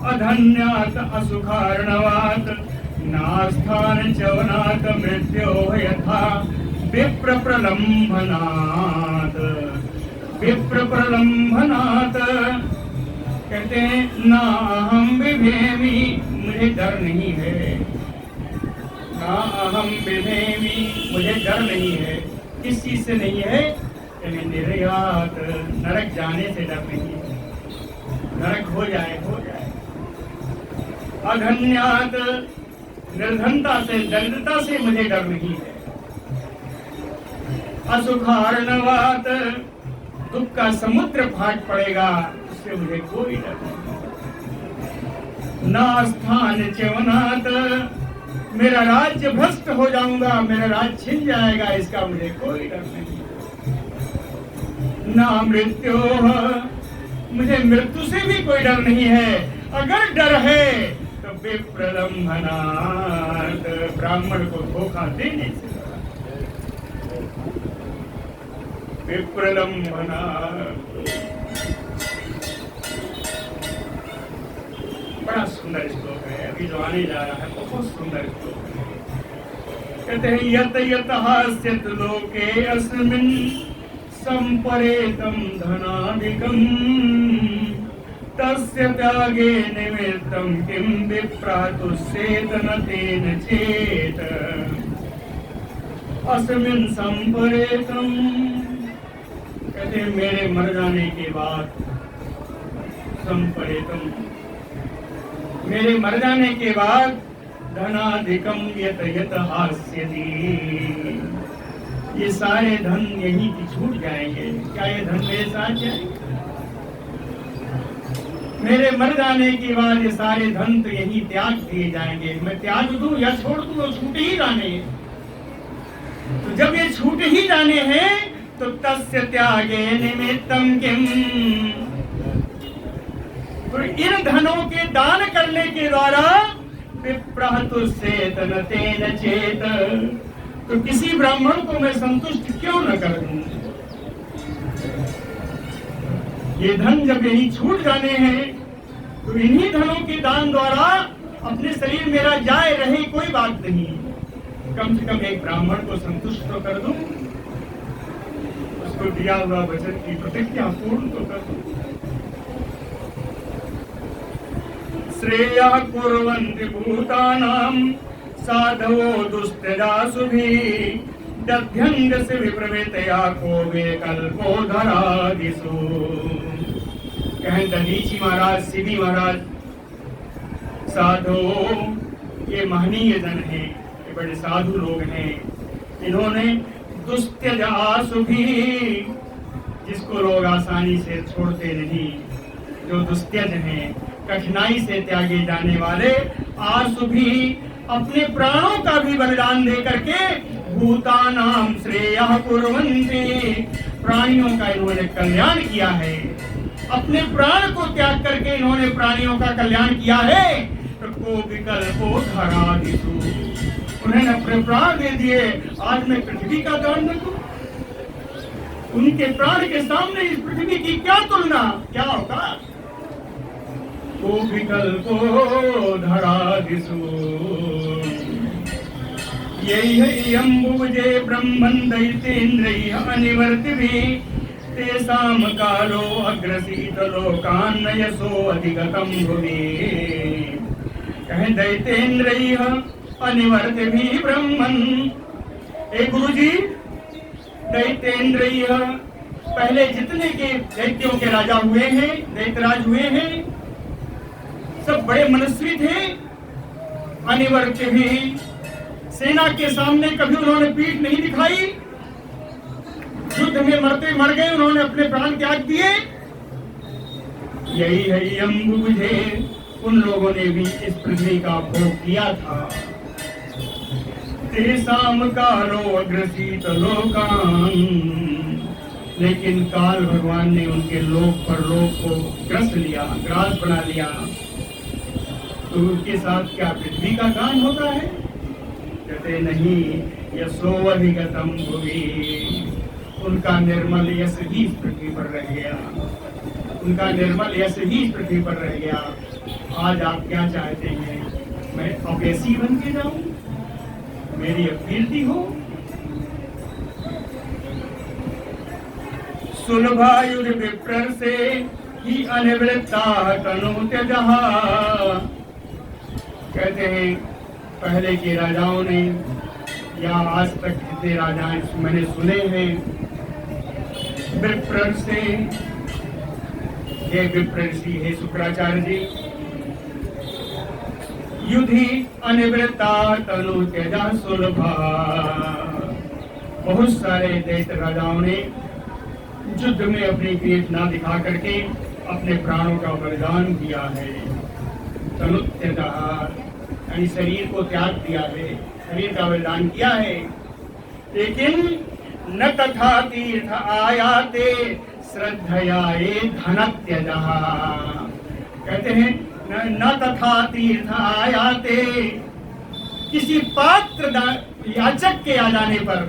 S1: अधन्यात असुखार्णवात, नास्थान चवनात मृत्यो यथा विप्र प्रलंभनात, विप्र प्रलंभनात। कहते हैं ना हम विभेमि, मुझे डर नहीं है। ना अहम विभेमि, मुझे डर नहीं है। किस चीज से नहीं है? निर्यात, नरक जाने से डर नहीं है। नरक हो जाए हो जाए। अधन्यात, निर्धनता से, दरिद्रता से मुझे डर नहीं है। असुखार्णवात, दुख का समुद्र फाट पड़ेगा, उससे मुझे कोई डर नहीं। नास्थान च्यवनात, मेरा राज्य भ्रष्ट हो जाऊंगा, मेरा राज्य छिन जाएगा, इसका मुझे कोई डर नहीं। ना मृत्यु, मुझे मृत्यु से भी कोई डर नहीं है। अगर डर है तो विप्रलंभनात्, ब्राह्मण को धोखा देने से विप्रलंभनात्। बड़ा सुंदर श्लोक है, अभी जो आने जा रहा है बहुत सुंदर श्लोक है। कहते हैं यत यत हास्यत लोके अस्मिन् संपरेतम धनादिकम, तस्य त्यागे निमित्तम किम विप्रातुस्सेत न तेन चेत। अस्मिन् संपरेतम, कहते हैं मेरे मर जाने के बाद, संपरेतम, मेरे मर जाने के बाद, धनाधिकम यत यत हास्यति, ये सारे धन यहीं की छूट जाएंगे। क्या ये धन मेरे साथ जाएंगे? मेरे मर जाने के बाद ये सारे धन तो यहीं त्याग दिए जाएंगे। मैं त्याग दूं या छोड़ दूं, तो छूट ही जाने। तो जब ये छूट ही जाने हैं तो तस्य त्यागे निमित्तम किम, तो इन धनों के दान करने के द्वारा विप्रहतुस्सेत न तेन चेत, तो किसी ब्राह्मण को मैं संतुष्ट क्यों न कर दूं। ये धन जब यही छूट जाने हैं तो इन्हीं धनों के दान द्वारा अपने शरीर मेरा जाए रहे, कोई बात नहीं। कम से कम एक ब्राह्मण को संतुष्ट तो कर दूं, उसको दिया हुआ वचन की प्रतिज्ञा पूर्ण तो कर दूं। श्रेयः कुर्वन्ति भूतानां साधवो दुस्त्यजासुभिः दध्यङ्गस्य विप्रवृत्तया को विकल्पो धरादिषु। कहें दधीची महाराज, सीधी महाराज, साधु ये महनीय जन हैं, ये बड़े साधु लोग हैं। इन्होंने दुस्त्यज आसुभी, जिसको लोग आसानी से छोड़ते नहीं, जो दुस्त्यज हैं, कठिनाई से त्यागे जाने वाले, आसुभी अपने प्राणों का भी बलिदान दे करके भूतानां श्रेयः कुर्वन्ति, प्राणियों का इन्होंने कल्याण किया है। अपने प्राण को त्याग करके इन्होंने प्राणियों का कल्याण किया है। को विकल्पो धरादिषु, उन्होंने अपने प्राण दे दिए। आज मैं पृथ्वी का दान न दूं, उनके प्राण के सामने इस पृथ्वी की क्या तुलना, क्या होगा। को विकल्पो धरादिषु यही अम्बुजे ब्रह्मन् दैतेन्द्रैः अनिवर्तिभिः तेषां कालो अग्रसीत लोकान्नयसो अधिगतं भुवि। कहें दैतेन्द्रैः अनिवर्तिभिः ब्रह्मन्, हे गुरुजी, दैतेन्द्रैः पहले जितने के दैत्यों के राजा हुए हैं, दैत्यराज हुए हैं, सब बड़े मनस्वी थे। अनिवर्तिभिः, सेना के सामने कभी उन्होंने पीठ नहीं दिखाई, युद्ध में मरते मर गए, उन्होंने अपने प्राण त्याग दिए। यही है अम्बुजे, उन लोगों ने भी इस पृथ्वी का भोग किया था। तेषां कालो अग्रसीत लोकान्, लेकिन काल भगवान ने उनके लोक परलोक को ग्रस लिया, ग्रास बना लिया। तो उनके साथ क्या पृथ्वी का दान होता है? कहते नहीं, यशोअधिगतं भुवि, उनका निर्मल यश ही इस पृथ्वी पर रह गया, उनका निर्मल यश ही इस पृथ्वी पर रह गया। आज आप क्या चाहते हैं, मैं अवैसी बन के जाऊं, मेरी अपीरती हो? सुलभायुध विप्र से ही अनिवृत्ता तनु त्यजहा। कहते हैं पहले के राजाओं ने, या आज तक जितने राजा मैंने सुने हैं, विप्र से, हे विप्र ऋषि, हे शुक्राचार्य जी, युधि अनिवृत्ता तनु त्यजा सुलभा। बहुत सारे दैत्य राजाओं ने युद्ध में अपनी पीठ ना दिखा करके अपने प्राणों का बलिदान किया है। तनु त्यजा यानी शरीर को त्याग दिया है, शरीर का बलिदान किया है। लेकिन न तथा तीर्थ आयाते श्रद्धया ये धन त्यजः। कहते हैं न तथा तीर्थ आयाते, किसी पात्र याचक के आ जाने पर,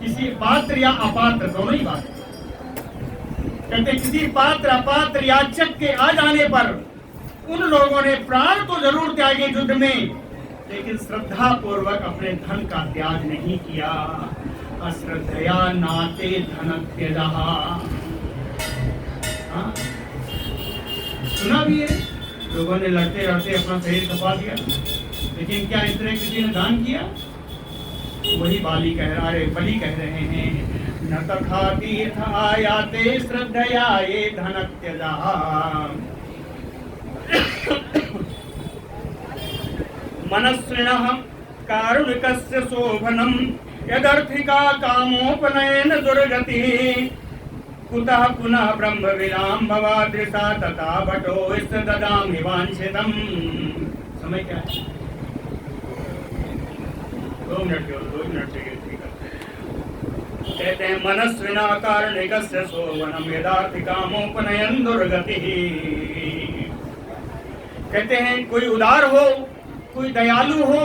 S1: किसी पात्र या अपात्र दोनों ही बात, कहते किसी पात्र अपात्र याचक के आ जाने पर उन लोगों ने प्राण तो जरूर त्यागे युद्ध में, लेकिन श्रद्धा पूर्वक अपने धन का त्याग नहीं किया। अश्रद्धया नाते धन त्यजः। सुना भी है, लोगों ने लड़ते लड़ते अपना शरीर खपा दिया, लेकिन क्या इस तरह किसी ने दान किया? वही बलि कह रहे हैं, न तथा तीर्थ आयाते श्रद्धया ये धन त्यजः। मनस्विनः कारुणिकस्य शोभनं यदर्थिका कामोपनयन दुर्गति। कुतः पुनः ब्रह्म विराम भवादृशा तथा भटो ददामि वांछितम्। समय क्या है? 2 मिनट केवल, 2 मिनट चाहिए। कहते हैं मनस्विना कारुणिकस्य शोभनं यदार्थ कामोपनयन दुर्गति। कहते हैं कोई उदार हो, कोई दयालु हो,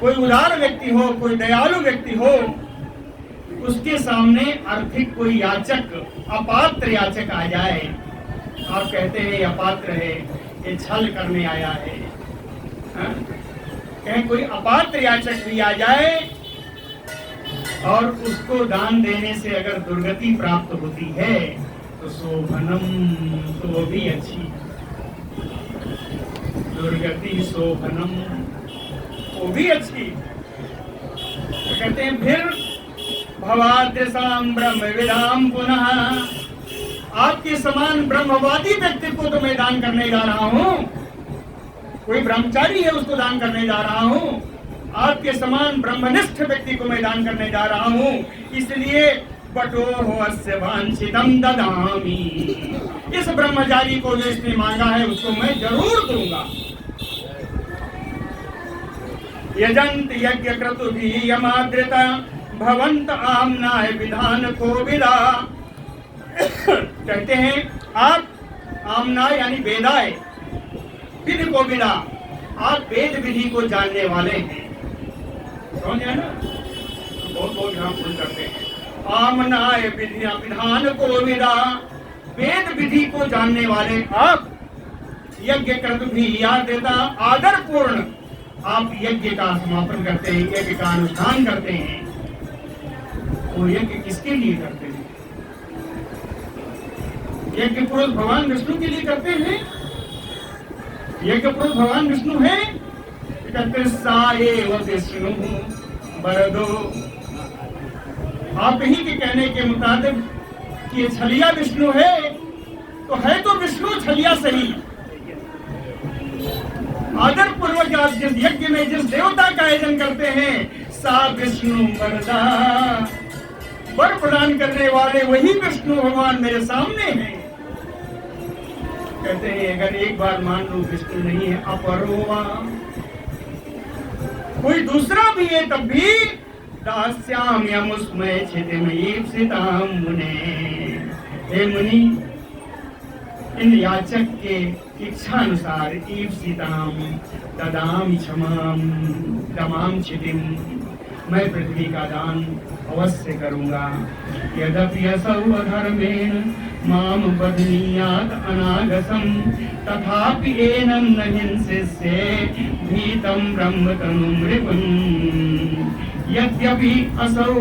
S1: कोई उदार व्यक्ति हो, कोई दयालु व्यक्ति हो, उसके सामने आर्थिक कोई याचक, अपात्र याचक आ जाए, आप कहते हैं ये अपात्र है, ये छल करने आया है, कहीं कोई अपात्र याचक भी आ जाए और उसको दान देने से अगर दुर्गति प्राप्त होती है तो शोभनम, तो वो भी अच्छी दुर्गति शोभनम, वो भी अच्छी। तो कहते हैं फिर भवाद्यसाम ब्रह्म विदाम पुनः, आपके समान ब्रह्मवादी व्यक्ति को तो मैं दान करने जा रहा हूं, कोई ब्रह्मचारी है उसको दान करने जा रहा हूं, आपके समान ब्रह्मनिष्ठ व्यक्ति को मैं दान करने जा रहा हूं, इसलिए बटोहो अस्य वांछितम ददामि, इस ब्रह्मचारी को जो इसने मांगा है उसको मैं जरूर दूंगा। यजंत यज्ञ क्रतुभिः यमादृता भवंत आमनाय विधान को विदा, कहते हैं आप आमनाय यानी वेदाय, विधि को विदा, आप वेद विधि को जानने वाले हैं, समझ है ना, बहुत बहुत यहाँ भूल करते हैं। आमनाय विधान को विदा, वेद विधि को जानने वाले आप, यज्ञ क्रतुभिः याद देता, आदर पूर्ण आप यज्ञ का समापन करते हैं, यज्ञ का अनुष्ठान करते हैं। वो यज्ञ किसके लिए करते हैं? यज्ञ पुरुष भगवान विष्णु के लिए करते हैं। यज्ञ पुरुष भगवान विष्णु है, कहते सा एव विष्णु वरदो, आप ही के कहने के मुताबिक कि छलिया विष्णु है, तो है तो विष्णु छलिया सही। आदर पूर्वक आप जिस यज्ञ में जिस देवता का आयोजन करते हैं, सा विष्णु वरदा, वर प्रदान करने वाले वही विष्णु भगवान मेरे सामने हैं। कहते हैं अगर एक बार मान लो विष्णु नहीं है, अपरोवा कोई दूसरा भी है तब भी, दास्याम यमुस्मय छितिमयीप्सिताम मुने, हे मुनि इन याचक के इच्छा अनुसार ईप्सिताम ददामि क्षमाम दमाम छितिम, मैं पृथ्वी का दान अवश्य करूंगा। यद्यपि असौ अधर्मेण माम बध्नीयात् अनागसम, तथापि एनं न हिंसिष्ये भीतं ब्रह्म तनुं रिपुं, यद्यपि असौ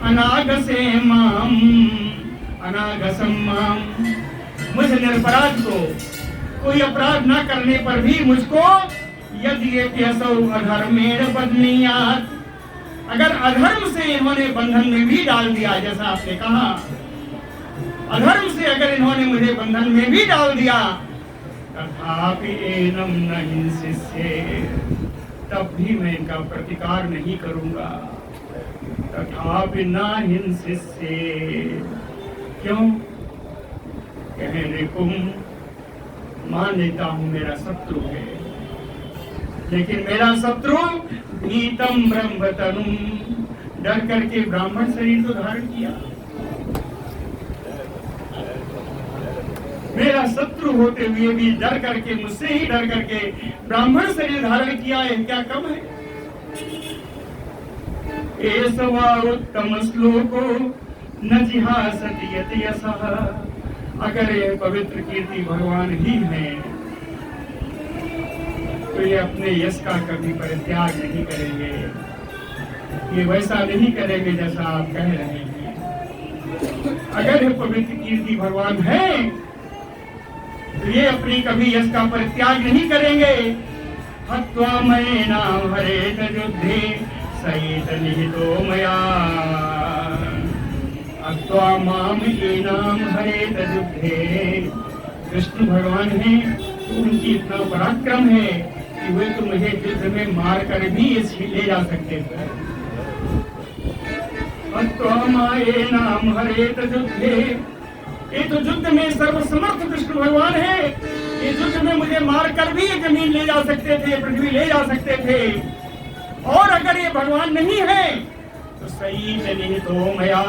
S1: अनागसे माम अनागसम माम, मुझ निरपराध को कोई अपराध न करने पर भी मुझको, यद्यपि असौ अधर्मेण बध्नीयात्, अगर अधर्म से इन्होंने बंधन में भी डाल दिया, जैसा आपने कहा अधर्म से अगर इन्होंने मुझे बंधन में भी डाल दिया, तथापि एनं न हिंसिष्ये, तब भी मैं इनका प्रतिकार नहीं करूंगा। तथापि न हिंसिष्ये, क्यों? कहे रिपुम, मान लेता हूं मेरा शत्रु है, लेकिन मेरा शत्रु भीतम ब्रह्म तनुम, डर करके ब्राह्मण शरीर तो धारण किया। मेरा शत्रु होते हुए भी डर करके, मुझसे ही डर करके ब्राह्मण शरीर धारण किया है, क्या कम है? एषवा उत्तम श्लोको न जिहासति यति यशः, अगर ये पवित्र कीर्ति भगवान ही है तो ये अपने यश का कभी परित्याग नहीं करेंगे, ये वैसा नहीं करेंगे जैसा आप कह रहे हैं। अगर ये पवित्र कीर्ति भगवान है तो ये अपनी कभी यश का परित्याग नहीं करेंगे। हत्वा मये नाम हरेत युद्धे सहित निहितो मया, हत्वा माम ये नाम हरेत युद्धे, विष्णु भगवान है तो उनकी इतना पराक्रम है कि वे तो मुझे युद्ध में मार कर भी ले जा सकते थे। हत्वा माये नाम हरेत युद्धे, ये तो युद्ध में सर्वसमर्थ विष्णु भगवान है, ये युद्ध में मुझे मार कर भी ये जमीन ले जा सकते थे, पृथ्वी ले जा सकते थे। और अगर ये भगवान नहीं है तो सही नहीं तो मया,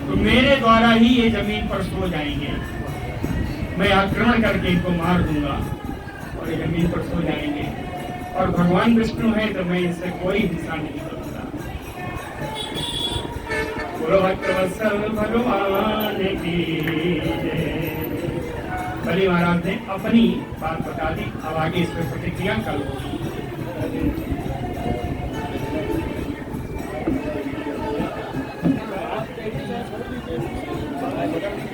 S1: तो मेरे द्वारा ही ये जमीन पर सो जाएंगे, मैं आक्रमण करके इनको मार दूंगा और ये जमीन पर सो जाएंगे। और भगवान विष्णु है तो मैं इससे कोई हिस्सा नहीं करूंगा। बोलो भक्तवत्सल भगवान की जय। बलि महाराज ने अपनी बात बता दी, अब आगे इस पर प्रतिक्रिया कल होगी।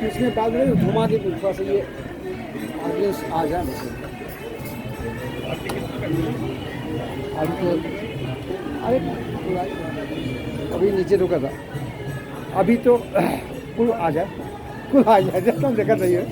S2: इसमें बाद में घुमा के थोड़ा सा ये आगे आ जा अभी तो अरे अभी नीचे रुका था अभी तो कुल आ जाए जब तक देखा नहीं है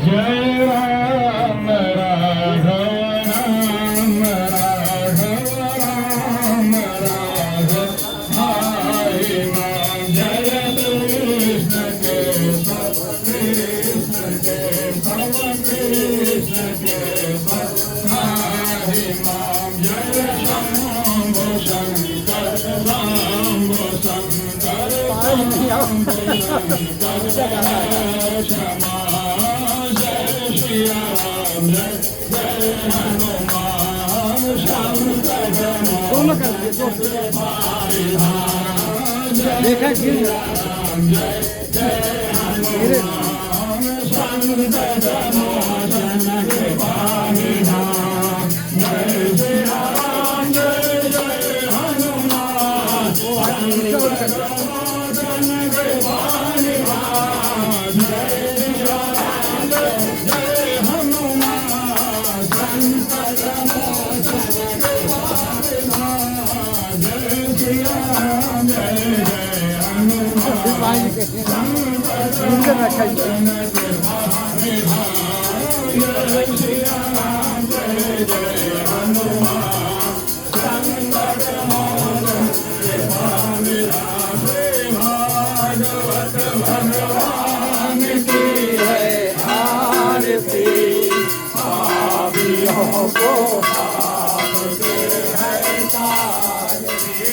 S1: जय राम राघव राम राघव राम राघव हरे नाम जय कृष्ण केशव कृष्ण केशव कृष्ण केशव हरे नाम जय शंभो शंकर शंभो शंकर शंभो शंकर क्षमा
S2: दोनों कर देखा गिर
S1: भगवान की है आरती पापियों को पाप से है तारती